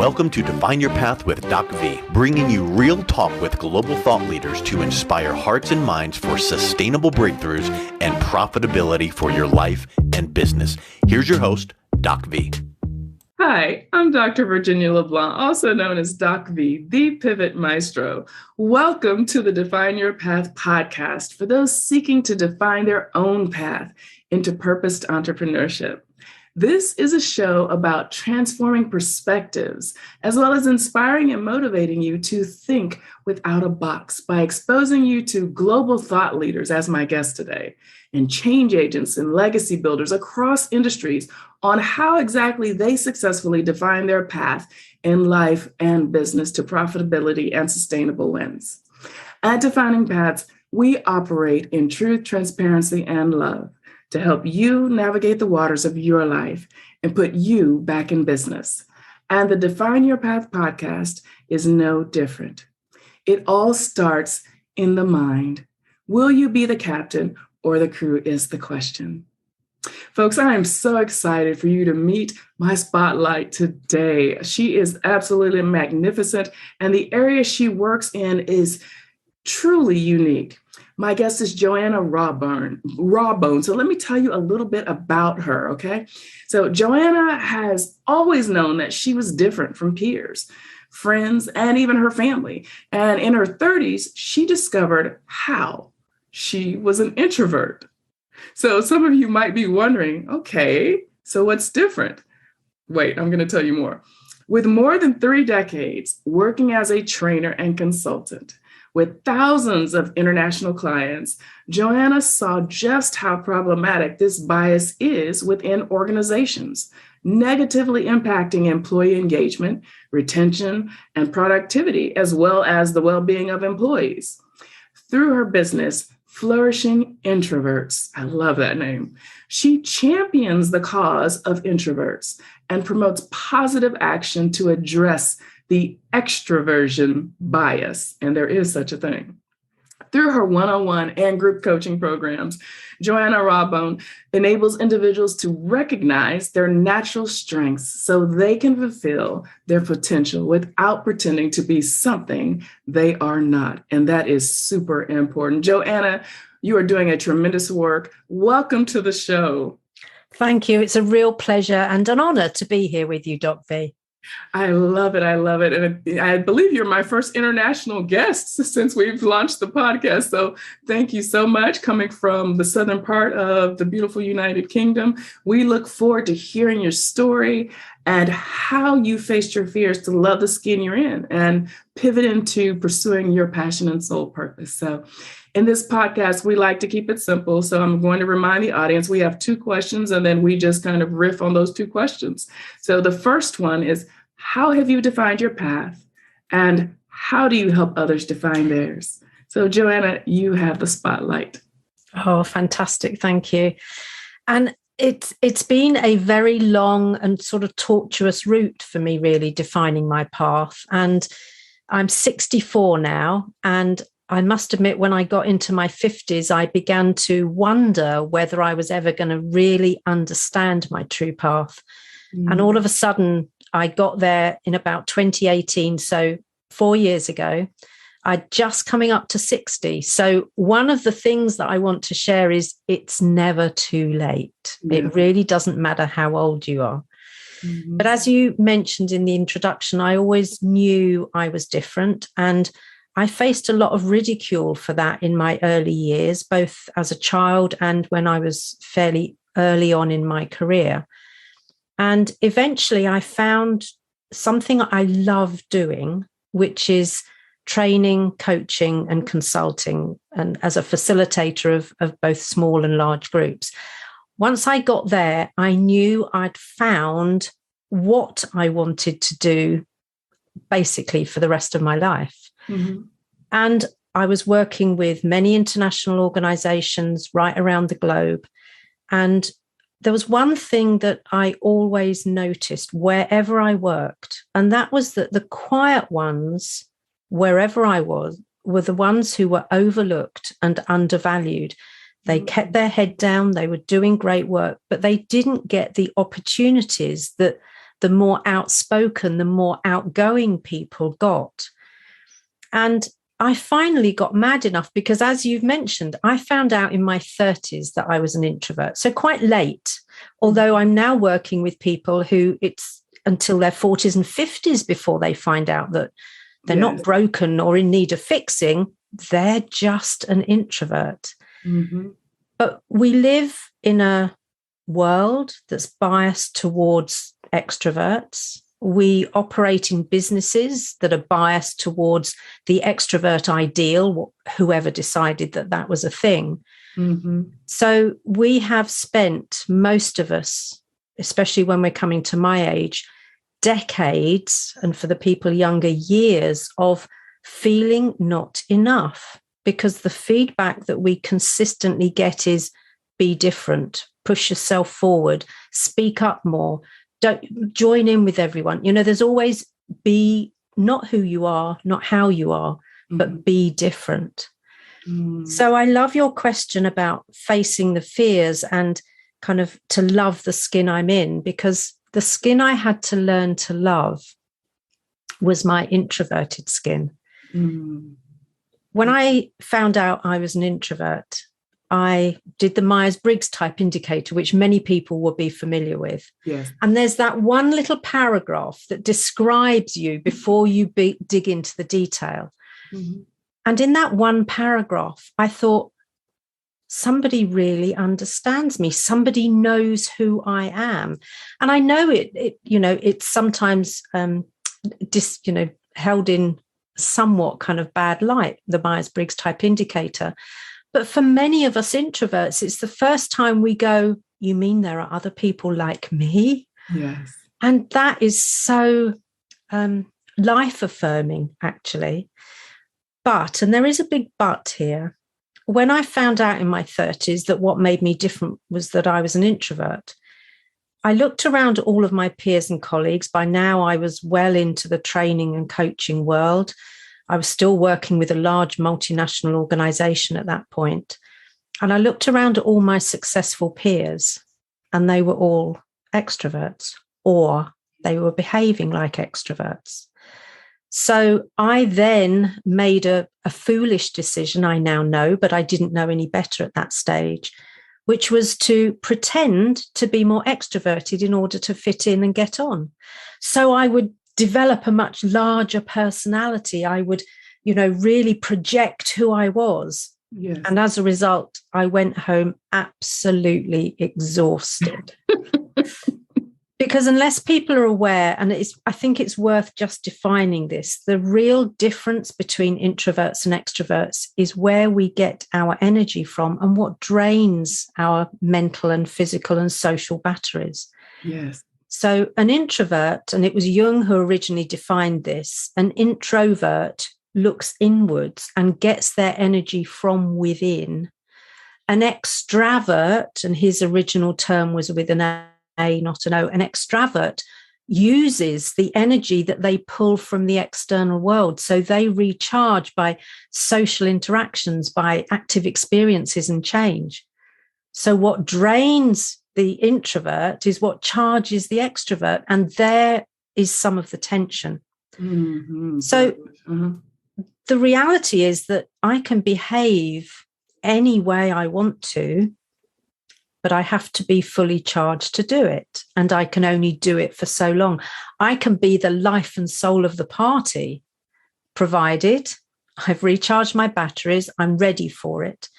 Welcome to Define Your Path with DocV, bringing you real talk with global thought leaders to inspire hearts and minds for sustainable breakthroughs and profitability for your life and business. Here's your host, DocV. Hi, I'm Dr. Virginia LeBlanc, also known as DocV, the Pivot Maestro. Welcome to the Define Your Path podcast for those seeking to define their own path into purposed entrepreneurship. This is a show about transforming perspectives, as well as inspiring and motivating you to think without a box by exposing you to global thought leaders as my guest today, and change agents and legacy builders across industries on how exactly they successfully define their path in life and business to profitability and sustainable wins. At Defining Paths, we operate in truth, transparency, and love to help you navigate the waters of your life and put you back in business. And the Define Your Path podcast is no different. It all starts in the mind. Will you be the captain or the crew is the question. Folks, I am so excited for you to meet my spotlight today. She is absolutely magnificent, and the area she works in is truly unique. My guest is Joanna Rawbone. So let me tell you a little bit about her, okay? So Joanna has always known that she was different from peers, friends, and even her family. And in her 30s, she discovered how she was an introvert. So some of you might be wondering, okay, so what's different? Wait, I'm going to tell you more. With more than 3 decades working as a trainer and consultant, with thousands of international clients, Joanna saw just how problematic this bias is within organizations, negatively impacting employee engagement, retention, and productivity, as well as the well-being of employees. Through her business, Flourishing Introverts, I love that name, she champions the cause of introverts and promotes positive action to address the extraversion bias, and there is such a thing. Through her one-on-one and group coaching programs, Joanna Rawbone enables individuals to recognize their natural strengths so they can fulfill their potential without pretending to be something they are not. And that is super important. Joanna, you are doing a tremendous work. Welcome to the show. Thank you. It's a real pleasure and an honor to be here with you, DocV. I love it. I love it. And I believe you're my first international guest since we've launched the podcast. So thank you so much. Coming from the southern part of the beautiful United Kingdom, we look forward to hearing your story and how you faced your fears to love the skin you're in and pivot into pursuing your passion and soul purpose. So in this podcast, we like to keep it simple. So I'm going to remind the audience, we have 2 questions, and then we just kind of riff on those 2 questions. So the first one is, how have you defined your path? And how do you help others define theirs? So Joanna, you have the spotlight. Oh, fantastic. Thank you. And it's been a very long and sort of tortuous route for me, really, defining my path. And I'm 64 now, and I must admit, when I got into my 50s, I began to wonder whether I was ever going to really understand my true path. And all of a sudden, I got there in about 2018. So 4 years ago, I'd just coming up to 60. So one of the things that I want to share is it's never too late. Yeah. It really doesn't matter how old you are. Mm-hmm. But as you mentioned in the introduction, I always knew I was different. And I faced a lot of ridicule for that in my early years, both as a child and when I was fairly early on in my career. And eventually I found something I love doing, which is training, coaching, and consulting, and as a facilitator of both small and large groups. Once I got there, I knew I'd found what I wanted to do basically for the rest of my life. Mm-hmm. And I was working with many international organizations right around the globe. And there was one thing that I always noticed wherever I worked, and that was that the quiet ones, wherever I was, were the ones who were overlooked and undervalued. They kept their head down, they were doing great work, but they didn't get the opportunities that the more outspoken, the more outgoing people got. And I finally got mad enough because, as you've mentioned, I found out in my 30s that I was an introvert. So quite late, although I'm now working with people who it's until their 40s and 50s before they find out that they're not broken or in need of fixing. They're just an introvert. Mm-hmm. But we live in a world that's biased towards extroverts. We operate in businesses that are biased towards the extrovert ideal, whoever decided that that was a thing. Mm-hmm. So we have spent, most of us, especially when we're coming to my age, decades, and for the people younger, years of feeling not enough, because the feedback that we consistently get is be different, push yourself forward, speak up more, don't join in with everyone. You know, there's always be not who you are, not how you are, but be different. So I love your question about facing the fears and kind of to love the skin I'm in, because the skin I had to learn to love was my introverted skin. When I found out I was an introvert, I did the Myers-Briggs type indicator, which many people will be familiar with. Yes. And there's that one little paragraph that describes you before you dig into the detail. Mm-hmm. And in that one paragraph, I thought, somebody really understands me. Somebody knows who I am. And I know it's sometimes held in somewhat kind of bad light, the Myers-Briggs type indicator. But for many of us introverts, it's the first time we go, you mean there are other people like me? Yes. And that is so life-affirming, actually. But, and there is a big but here, when I found out in my 30s that what made me different was that I was an introvert, I looked around at all of my peers and colleagues. By now, I was well into the training and coaching world. I was still working with a large multinational organization at that point. And I looked around at all my successful peers, and they were all extroverts, or they were behaving like extroverts. So I then made a foolish decision, I now know, but I didn't know any better at that stage, which was to pretend to be more extroverted in order to fit in and get on. So I would develop a much larger personality. I would, really project who I was. Yes. And as a result, I went home absolutely exhausted. Because unless people are aware, and I think it's worth just defining this, the real difference between introverts and extroverts is where we get our energy from and what drains our mental and physical and social batteries. Yes. So an introvert, and it was Jung who originally defined this, an introvert looks inwards and gets their energy from within. An extravert, and his original term was with an A, not an O, an extravert uses the energy that they pull from the external world. So they recharge by social interactions, by active experiences and change. So what drains the introvert is what charges the extrovert. And there is some of the tension. Mm-hmm. So the reality is that I can behave any way I want to, but I have to be fully charged to do it. And I can only do it for so long. I can be the life and soul of the party, provided I've recharged my batteries, I'm ready for it.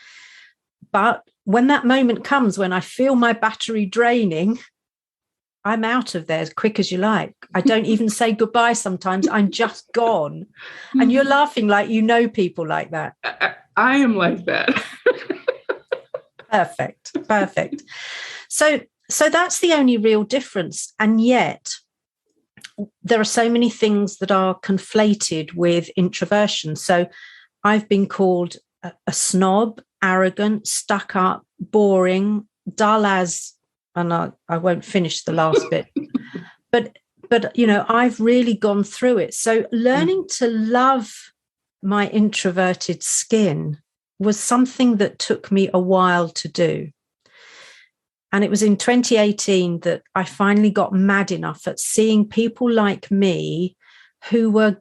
But when that moment comes, when I feel my battery draining, I'm out of there as quick as you like. I don't even say goodbye sometimes. I'm just gone. And you're laughing like you know people like that. I am like that. Perfect. So that's the only real difference. And yet there are so many things that are conflated with introversion. So I've been called a snob, arrogant, stuck up, boring, dull as, and I won't finish the last bit, but I've really gone through it. So learning to love my introverted skin was something that took me a while to do. And it was in 2018 that I finally got mad enough at seeing people like me who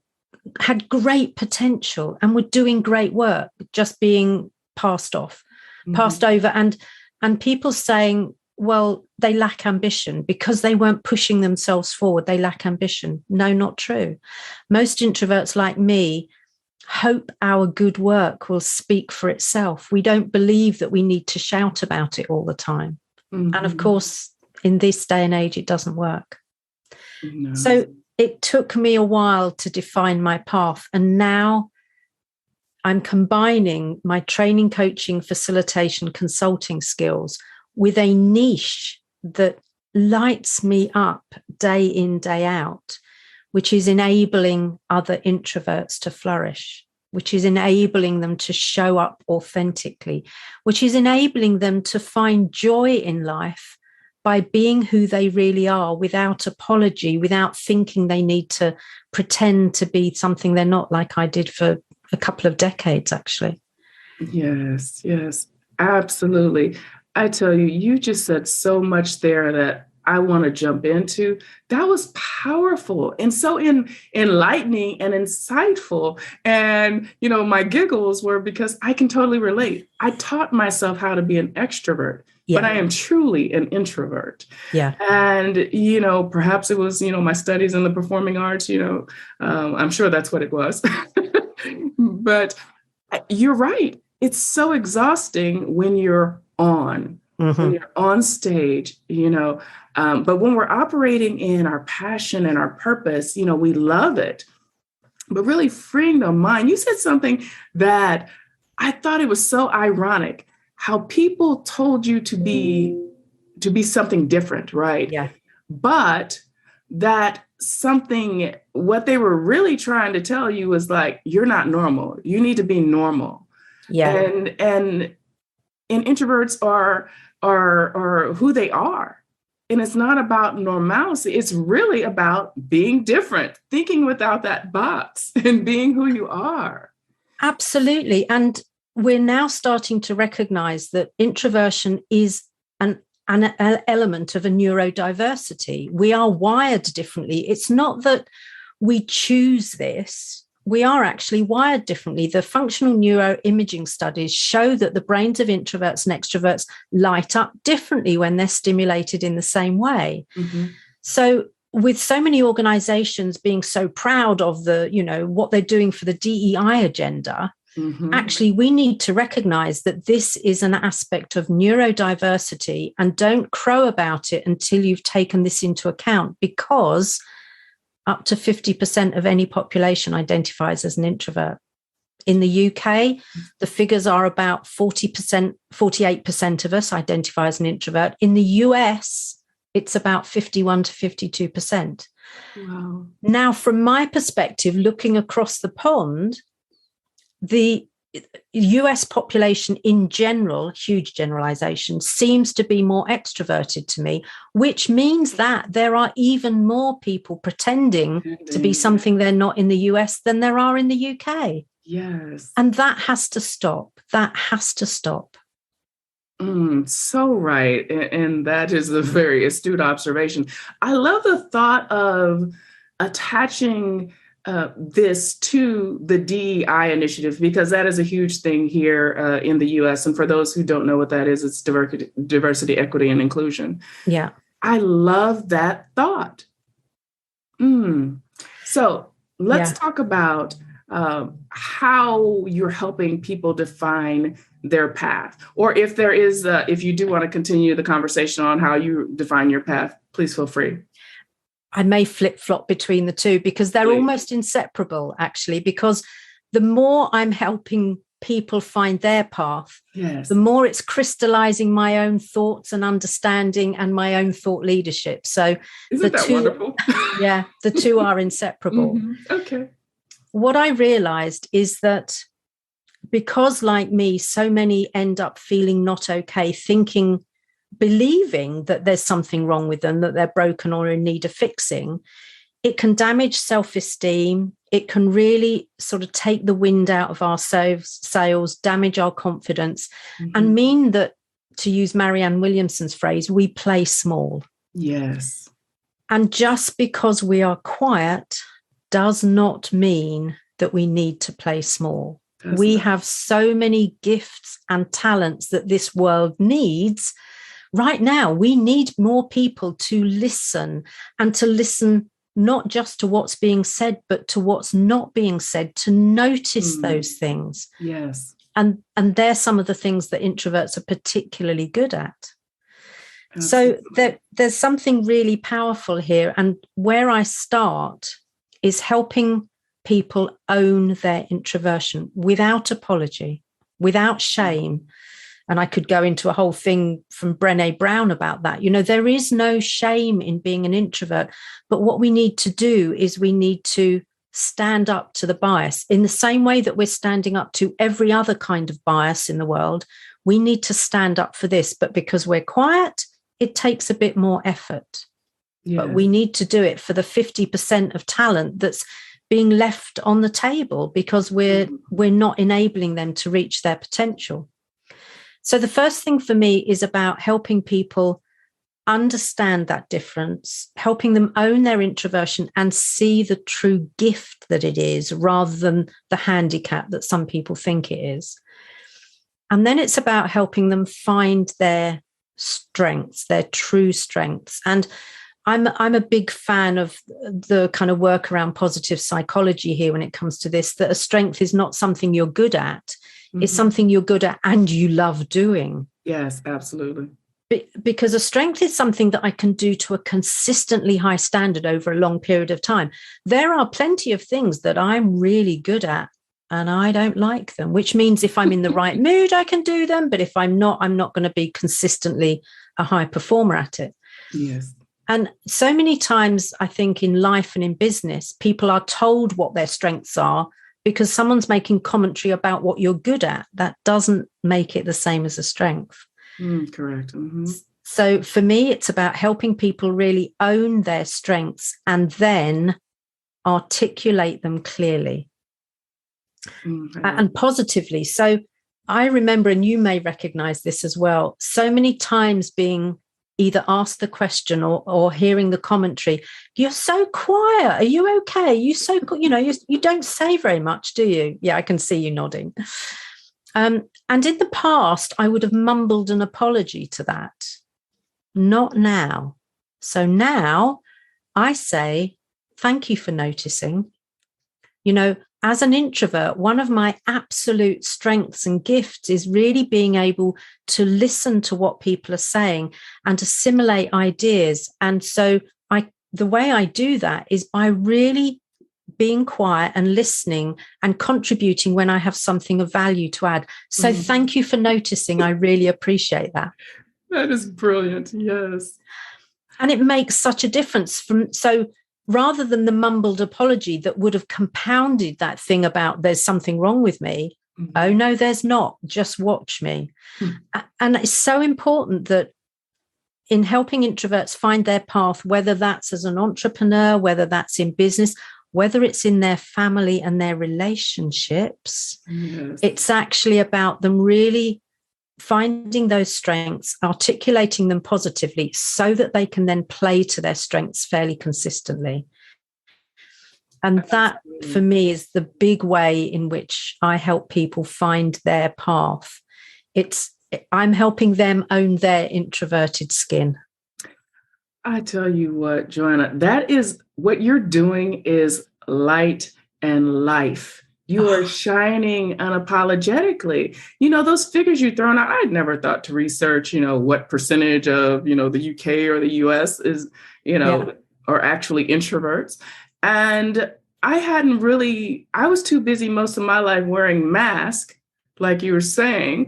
had great potential and were doing great work, just being passed over, and people saying, well, they lack ambition because they weren't pushing themselves forward. They lack ambition. No, not true. Most introverts like me hope our good work will speak for itself. We don't believe that we need to shout about it all the time. And of course, in this day and age, it doesn't work. No. So it took me a while to define my path. And now I'm combining my training, coaching, facilitation, consulting skills with a niche that lights me up day in, day out, which is enabling other introverts to flourish, which is enabling them to show up authentically, which is enabling them to find joy in life by being who they really are without apology, without thinking they need to pretend to be something they're not, like I did for a couple of decades, actually. Yes, absolutely. I tell you, you just said so much there that I want to jump into. That was powerful and so enlightening and insightful. And, my giggles were because I can totally relate. I taught myself how to be an extrovert, but I am truly an introvert. Yeah. And, perhaps it was, my studies in the performing arts, I'm sure that's what it was. But you're right. It's so exhausting when you're on. When you're on stage, but when we're operating in our passion and our purpose, we love it. But really freeing the mind, you said something that I thought it was so ironic, how people told you to be something different, right? Yeah. But that something, what they were really trying to tell you was like, you're not normal. You need to be normal. Yeah. And introverts are who they are. And it's not about normalcy. It's really about being different, thinking without that box and being who you are. Absolutely. And we're now starting to recognize that introversion is an element of a neurodiversity. We are wired differently. It's not that we choose this. We are actually wired differently. The functional neuroimaging studies show that the brains of introverts and extroverts light up differently when they're stimulated in the same way. So with so many organizations being so proud of what they're doing for the DEI agenda, actually we need to recognize that this is an aspect of neurodiversity, and don't crow about it until you've taken this into account, because up to 50% of any population identifies as an introvert. In the UK, the figures are about 40%, 48% of us identify as an introvert. In the US, it's about 51 to 52%. Wow. Now, from my perspective, looking across the pond, the US population in general, huge generalization, seems to be more extroverted to me, which means that there are even more people pretending to be something they're not in the US than there are in the UK. Yes. And that has to stop. That has to stop. So right. And that is a very astute observation. I love the thought of attaching this to the DEI initiative, because that is a huge thing here in the US. And for those who don't know what that is, it's diversity, equity, and inclusion. Yeah. I love that thought. So let's talk about how you're helping people define their path. Or if there is, if you do want to continue the conversation on how you define your path, please feel free. I may flip-flop between the two because they're almost inseparable, actually, because the more I'm helping people find their path, the more it's crystallizing my own thoughts and understanding and my own thought leadership. So Isn't that wonderful? Yeah, the two are inseparable. Okay. What I realized is that because, like me, so many end up feeling not okay, believing that there's something wrong with them, that they're broken or in need of fixing, it can damage self-esteem. It can really sort of take the wind out of our sails, damage our confidence, and mean that to use Marianne Williamson's phrase, we play small. Yes. And just because we are quiet does not mean that we need to play small. We have so many gifts and talents that this world needs. Right now, we need more people to listen, and to listen not just to what's being said, but to what's not being said, to notice those things. Yes. And they're some of the things that introverts are particularly good at. Absolutely. So there's something really powerful here. And where I start is helping people own their introversion without apology, without shame. And I could go into a whole thing from Brené Brown about that. You know, there is no shame in being an introvert. But what we need to do is we need to stand up to the bias in the same way that we're standing up to every other kind of bias in the world. We need to stand up for this. But because we're quiet, it takes a bit more effort. Yes. But we need to do it for the 50% of talent that's being left on the table because we're not enabling them to reach their potential. So the first thing for me is about helping people understand that difference, helping them own their introversion and see the true gift that it is rather than the handicap that some people think it is. And then it's about helping them find their strengths, their true strengths. And I'm a big fan of the kind of work around positive psychology here when it comes to this, that a strength is not something you're good at. It's something you're good at and you love doing. Yes, absolutely. Because a strength is something that I can do to a consistently high standard over a long period of time. There are plenty of things that I'm really good at and I don't like them, which means if I'm in the right mood, I can do them. But if I'm not going to be consistently a high performer at it. Yes. And so many times, I think in life and in business, people are told what their strengths are because someone's making commentary about what you're good at. That doesn't make it the same as a strength. Correct. Mm-hmm. So for me, it's about helping people really own their strengths and then articulate them clearly and positively. So I remember, and you may recognize this as well, so many times being either asked the question or hearing the commentary, you're so quiet. Are you okay? You don't say very much, do you? Yeah, I can see you nodding. And in the past, I would have mumbled an apology to that. Not now. So now I say, thank you for noticing. You know, as an introvert, one of my absolute strengths and gifts is really being able to listen to what people are saying and assimilate ideas. And so the way I do that is by really being quiet and listening and contributing when I have something of value to add. So thank you for noticing. I really appreciate that. That is brilliant. Yes. And it makes such a difference so rather than the mumbled apology that would have compounded that thing about there's something wrong with me. Oh, no, there's not. Just watch me. And it's so important that in helping introverts find their path, whether that's as an entrepreneur, whether that's in business, whether it's in their family and their relationships, it's actually about them really finding those strengths, articulating them positively so that they can then play to their strengths fairly consistently. And that, for me, is the big way in which I help people find their path. I'm helping them own their introverted skin. I tell you what, Joanna, that is what you're doing is light and life. You are shining unapologetically. You know, those figures you've thrown out, I'd never thought to research, what percentage of, the UK or the US is, are actually introverts. And I was too busy most of my life wearing masks, like you were saying,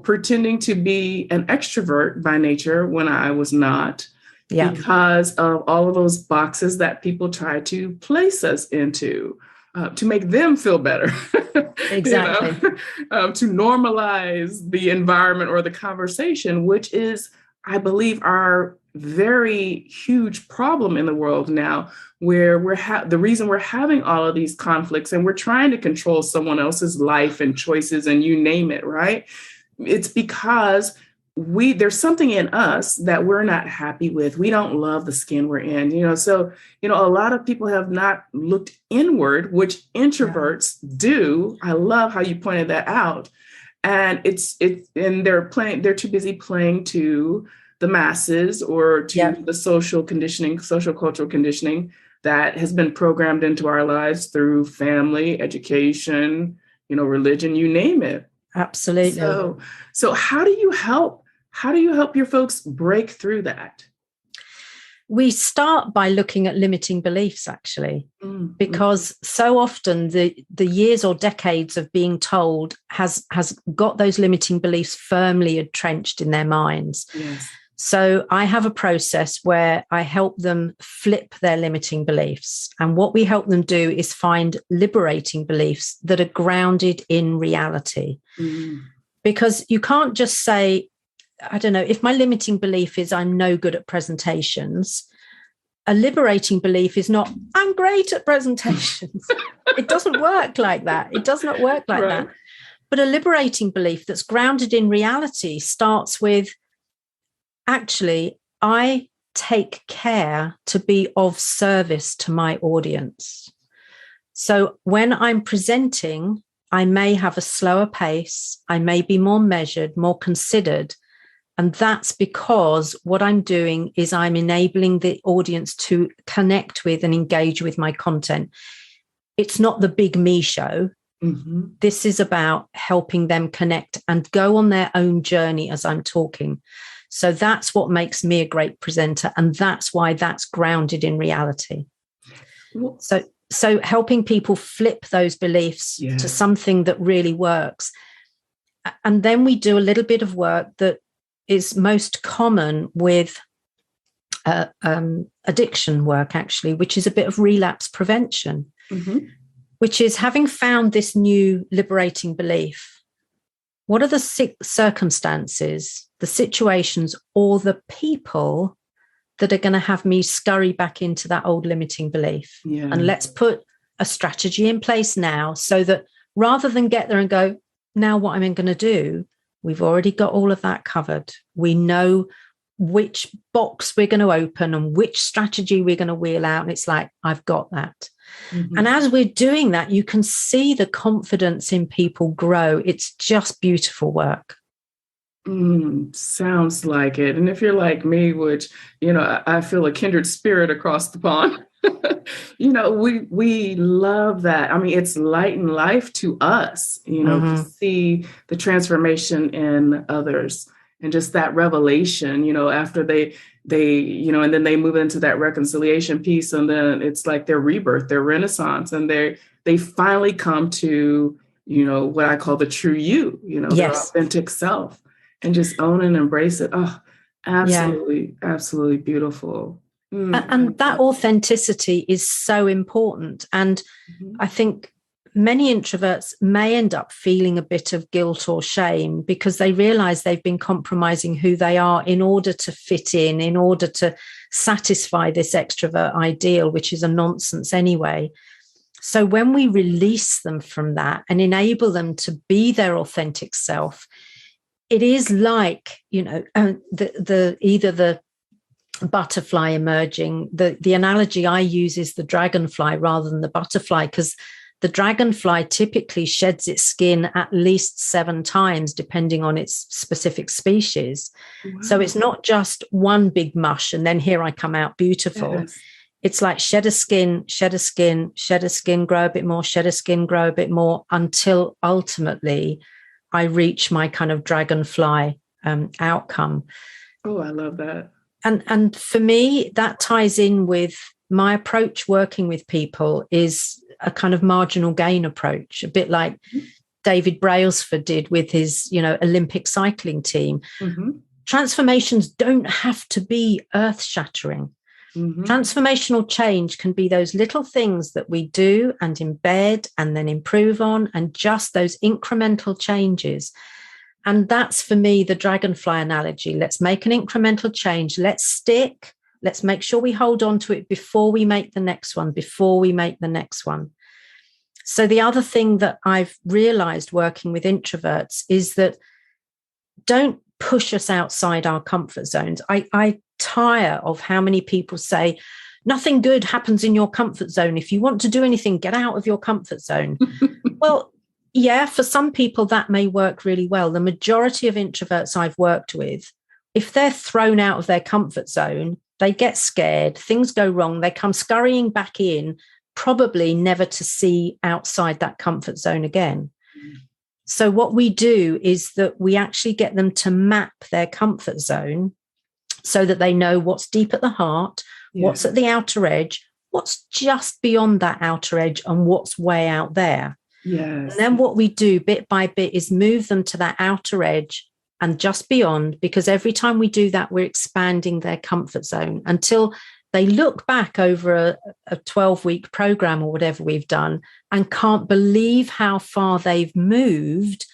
pretending to be an extrovert by nature when I was not. Yeah. Because of all of those boxes that people try to place us into to make them feel better. Exactly. To normalize the environment or the conversation, which is, I believe, our very huge problem in the world now, where the reason we're having all of these conflicts and we're trying to control someone else's life and choices and you name it, right? It's because there's something in us that we're not happy with. We don't love the skin we're in, so, a lot of people have not looked inward, which introverts do. I love how you pointed that out. And they're too busy playing to the masses or to the social cultural conditioning that has been programmed into our lives through family, education, religion, you name it. Absolutely. So how do you help your folks break through that? We start by looking at limiting beliefs, actually, because so often the years or decades of being told has got those limiting beliefs firmly entrenched in their minds. Yes. So I have a process where I help them flip their limiting beliefs. And what we help them do is find liberating beliefs that are grounded in reality. Because you can't just say, I don't know, if my limiting belief is I'm no good at presentations, a liberating belief is not, I'm great at presentations. It doesn't work like that. It does not work like that. But a liberating belief that's grounded in reality starts with, actually, I take care to be of service to my audience. So when I'm presenting, I may have a slower pace. I may be more measured, more considered. And that's because what I'm doing is I'm enabling the audience to connect with and engage with my content. It's not the big me show. This is about helping them connect and go on their own journey as I'm talking. So that's what makes me a great presenter. And that's why that's grounded in reality. So helping people flip those beliefs to something that really works. And then we do a little bit of work that is most common with addiction work, actually, which is a bit of relapse prevention, which is having found this new liberating belief. What are the circumstances, the situations, or the people that are going to have me scurry back into that old limiting belief? And let's put a strategy in place now so that rather than get there and go, now what am I going to do? We've already got all of that covered. We know which box we're going to open and which strategy we're going to wheel out. And it's like, I've got that. And as we're doing that, you can see the confidence in people grow. It's just beautiful work. Sounds like it. And if you're like me, which, I feel a kindred spirit across the pond, we love that. I mean, it's light and life to us, to see the transformation in others and just that revelation, after they, and then they move into that reconciliation piece. And then it's like their rebirth, their renaissance, and they finally come to, what I call the true you, their authentic self, and just own and embrace it. Oh, absolutely, absolutely beautiful. And that authenticity is so important. And I think many introverts may end up feeling a bit of guilt or shame because they realize they've been compromising who they are in order to fit in order to satisfy this extrovert ideal, which is a nonsense anyway. So when we release them from that and enable them to be their authentic self, it is like, either the butterfly emerging. The analogy I use is the dragonfly rather than the butterfly, because the dragonfly typically sheds its skin at least 7 times, depending on its specific species. Wow. So it's not just one big mush and then here I come out beautiful. Yes. It's like shed a skin, shed a skin, shed a skin, grow a bit more, shed a skin, grow a bit more, until ultimately I reach my kind of dragonfly outcome. Oh, I love that. And for me, that ties in with my approach working with people is a kind of marginal gain approach, a bit like David Brailsford did with his, Olympic cycling team. Transformations don't have to be earth-shattering. Transformational change can be those little things that we do and embed and then improve on, and just those incremental changes. And that's, for me, the dragonfly analogy. Let's make an incremental change. Let's stick. Let's make sure we hold on to it before we make the next one, So the other thing that I've realized working with introverts is that don't push us outside our comfort zones. I tire of how many people say, nothing good happens in your comfort zone. If you want to do anything, get out of your comfort zone. Well, yeah, for some people that may work really well. The majority of introverts I've worked with, if they're thrown out of their comfort zone, they get scared, things go wrong, they come scurrying back in, probably never to see outside that comfort zone again. So what we do is that we actually get them to map their comfort zone so that they know what's deep at the heart, what's at the outer edge, what's just beyond that outer edge, and what's way out there. Yes. And then what we do bit by bit is move them to that outer edge and just beyond, because every time we do that, we're expanding their comfort zone until they look back over a 12-week program or whatever we've done and can't believe how far they've moved,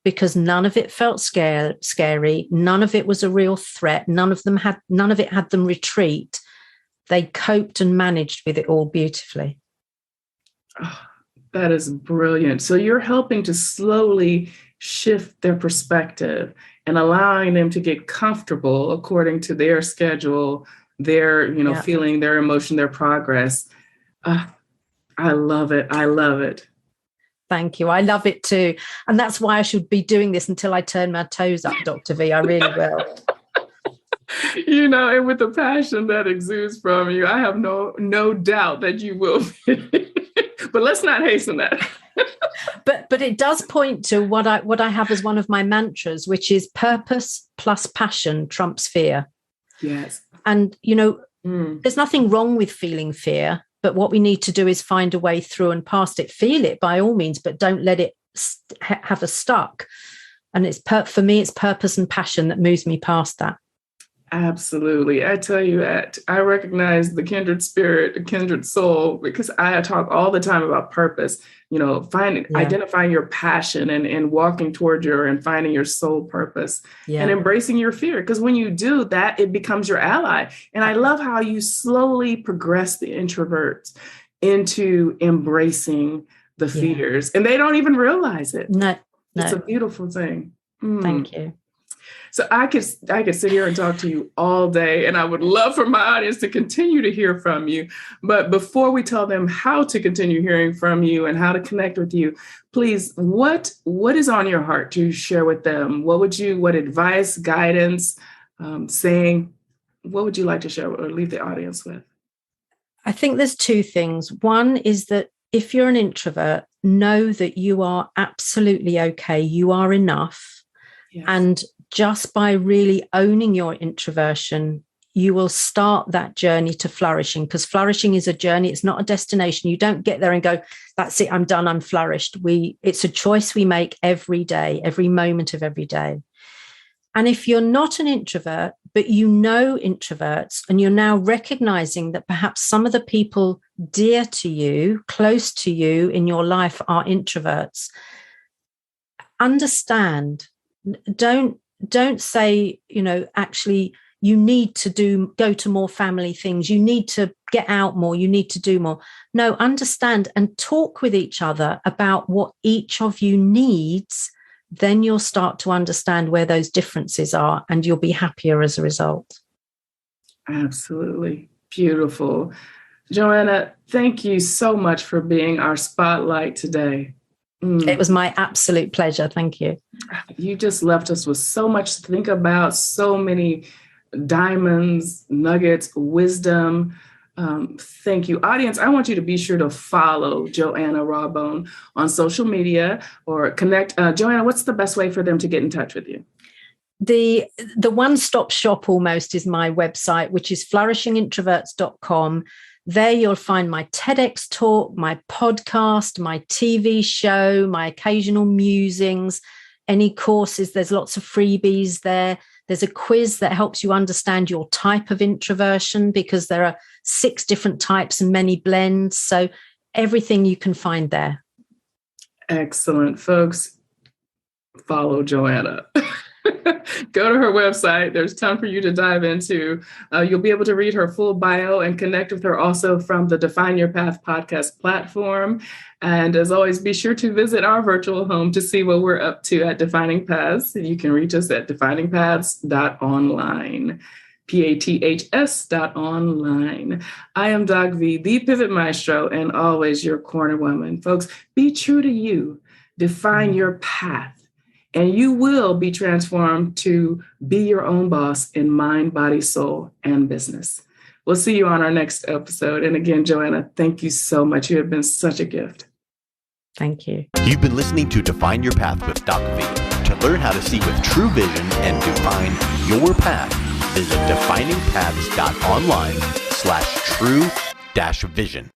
because none of it felt scary. None of it was a real threat. None of it had them retreat. They coped and managed with it all beautifully. Oh, that is brilliant. So you're helping to slowly shift their perspective and allowing them to get comfortable according to their schedule, their, feeling, their emotion, their progress. I love it. I love it. Thank you. I love it too. And that's why I should be doing this until I turn my toes up, Dr. V. I really will. And with the passion that exudes from you, I have no doubt that you will be. But let's not hasten that. But it does point to what I have as one of my mantras, which is purpose plus passion trumps fear. Yes. And, there's nothing wrong with feeling fear, but what we need to do is find a way through and past it. Feel it by all means, but don't let it have us stuck. And for me, it's purpose and passion that moves me past that. Absolutely. I tell you, I recognize the kindred spirit, the kindred soul, because I talk all the time about purpose, identifying your passion and walking toward and finding your soul purpose and embracing your fear. Because when you do that, it becomes your ally. And I love how you slowly progress the introverts into embracing the fears, and they don't even realize it. No. It's a beautiful thing. Thank you. So I could sit here and talk to you all day, and I would love for my audience to continue to hear from you. But before we tell them how to continue hearing from you and how to connect with you, please, what is on your heart to share with them? What advice, guidance, saying, what would you like to share or leave the audience with? I think there's two things. One is that if you're an introvert, know that you are absolutely okay. You are enough. Yes. And just by really owning your introversion, you will start that journey to flourishing, because flourishing is a journey. It's not a destination. You don't get there and go, that's it, I'm done, I'm flourished. It's a choice we make every day, every moment of every day. And if you're not an introvert, but you know introverts, and you're now recognizing that perhaps some of the people dear to you, close to you in your life are introverts, understand. Don't say, actually, you need to go to more family things. You need to get out more. You need to do more. No, understand and talk with each other about what each of you needs. Then you'll start to understand where those differences are, and you'll be happier as a result. Absolutely. Beautiful. Joanna, thank you so much for being our spotlight today. It was my absolute pleasure. Thank you. You just left us with so much to think about, so many diamonds, nuggets, wisdom. Thank you. Audience, I want you to be sure to follow Joanna Rawbone on social media or connect. Joanna, what's the best way for them to get in touch with you? The one-stop shop almost is my website, which is flourishingintroverts.com. There you'll find my TEDx talk, my podcast, my TV show, my occasional musings, any courses. There's lots of freebies there. There's a quiz that helps you understand your type of introversion, because there are 6 different types and many blends. So everything you can find there. Excellent, folks. Follow Joanna. Go to her website. There's ton for you to dive into. You'll be able to read her full bio and connect with her also from the Define Your Path podcast platform. And as always, be sure to visit our virtual home to see what we're up to at Defining Paths. You can reach us at definingpaths.online. PATHS.online. I am DocV, the Pivot Maestro, and always your corner woman. Folks, be true to you. Define your path. And you will be transformed to be your own boss in mind, body, soul, and business. We'll see you on our next episode. And again, Joanna, thank you so much. You have been such a gift. Thank you. You've been listening to Define Your Path with DocV. To learn how to see with true vision and define your path, visit definingpaths.online/true-vision.